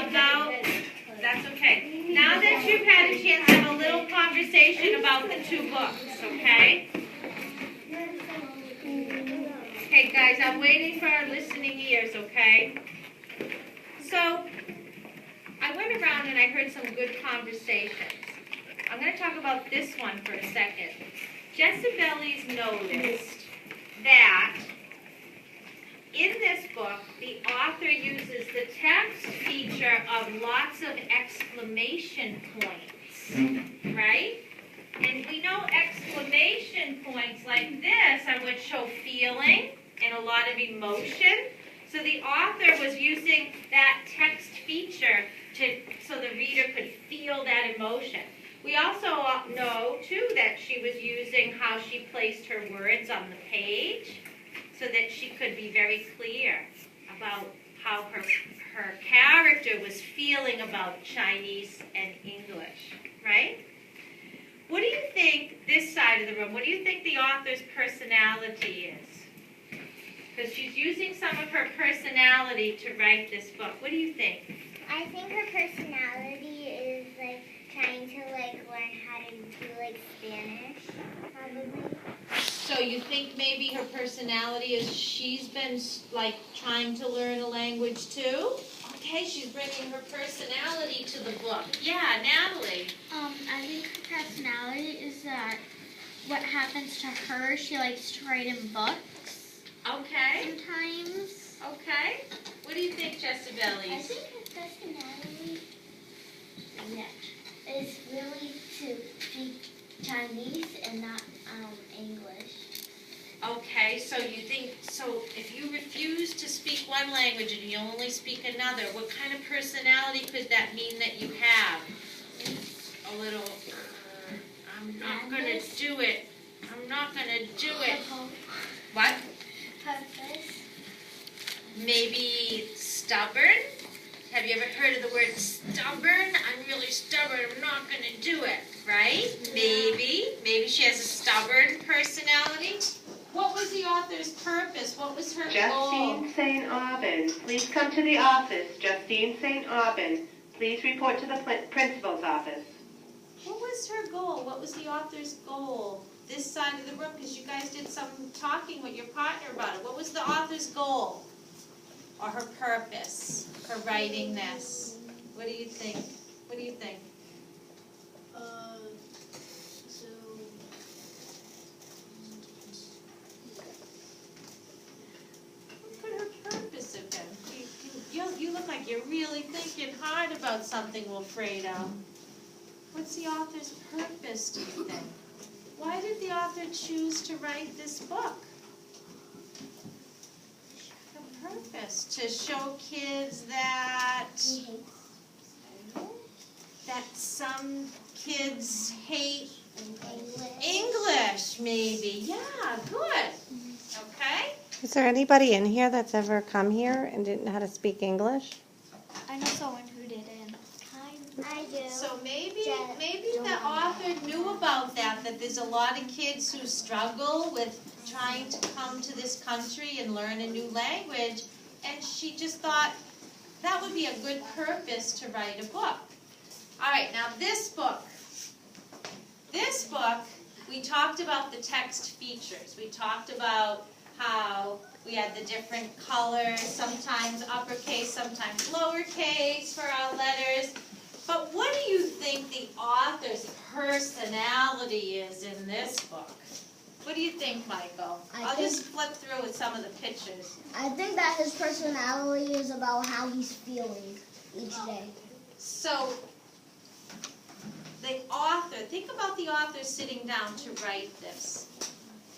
about, that's okay. Now that you've had a chance to have a little conversation about the two books, okay? Okay, guys, I'm waiting for our listening ears, okay? So, I went around and I heard some good conversations. I'm going to talk about this one for a second. Jessibelli's noticed that in this book, the author uses the text feature of lots of exclamation points, right? And we know exclamation points like this are what show feeling and a lot of emotion. So the author was using that text feature so the reader could feel that emotion. We also know, too, that she was using how she placed her words on the page so that she could be very clear about how her character was feeling about Chinese and English, right? What do you think, this side of the room, what do you think the author's personality is? Because she's using some of her personality to write this book. What do you think? I think her personality is like trying to learn how to do Spanish, probably. So you think maybe her personality is she's been trying to learn a language too? Okay, she's bringing her personality to the book. Yeah, Natalie. I think her personality is that what happens to her, she likes to write in books. Okay. Sometimes. Okay. What do you think, Jessibelli? I think her personality is really to speak Chinese and not English. Okay, so you think, so if you refuse to speak one language and you only speak another, what kind of personality could that mean that you have? A little, I'm not going to do it. I'm not going to do it. What? Purpose. Maybe stubborn? Have you ever heard of the word stubborn? I'm really stubborn. I'm not going to do it, right? Maybe she has a stubborn personality. What was the author's purpose? What was her goal? Justine St. Aubin, please come to the office. Justine St. Aubin, please report to the principal's office. What was her goal? What was the author's goal? This side of the room, because you guys did some talking with your partner about it. What was the author's goal? Or her purpose for writing this? What do you think? What do you think? What could her purpose have been? You look like you're really thinking hard about something, Wilfredo. What's the author's purpose, do you think? Why did the author choose to write this book? Purpose to show kids that some kids hate English, maybe. Yeah, good. Okay. Is there anybody in here that's ever come here and didn't know how to speak English? I know someone who didn't. I do. So maybe the author knew about that there's a lot of kids who struggle with trying to come to this country and learn a new language, and she just thought that would be a good purpose to write a book. All right, now this book, we talked about the text features. We talked about how we had the different colors, sometimes uppercase, sometimes lowercase for our letters. But what do you think the author's personality is in this book? What do you think, Michael? I'll just flip through with some of the pictures. I think that his personality is about how he's feeling each day. So, the author, think about the author sitting down to write this.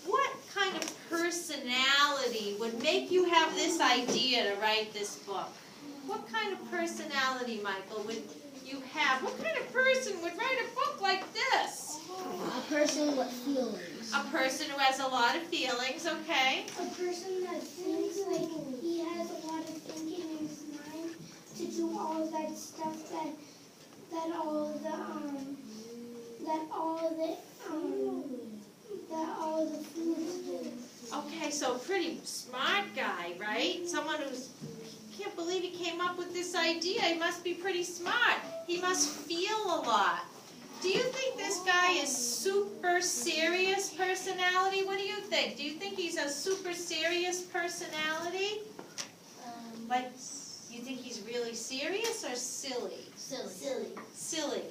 What kind of personality would make you have this idea to write this book? What kind of personality, Michael, would you have? What kind of person would write a book like this? A person with feelings. A person who has a lot of feelings, okay? A person that thinks like he has a lot of thinking in his mind to do all that stuff that all the foods do. Okay, so a pretty smart guy, right? Someone who's can't believe he came up with this idea. He must be pretty smart. He must feel a lot. Do you think this guy is super serious personality? What do you think? Do you think he's a super serious personality? Like, you think he's really serious or silly? Silly. Silly.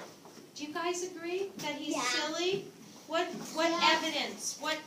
Do you guys agree that he's Yeah. silly? What evidence? What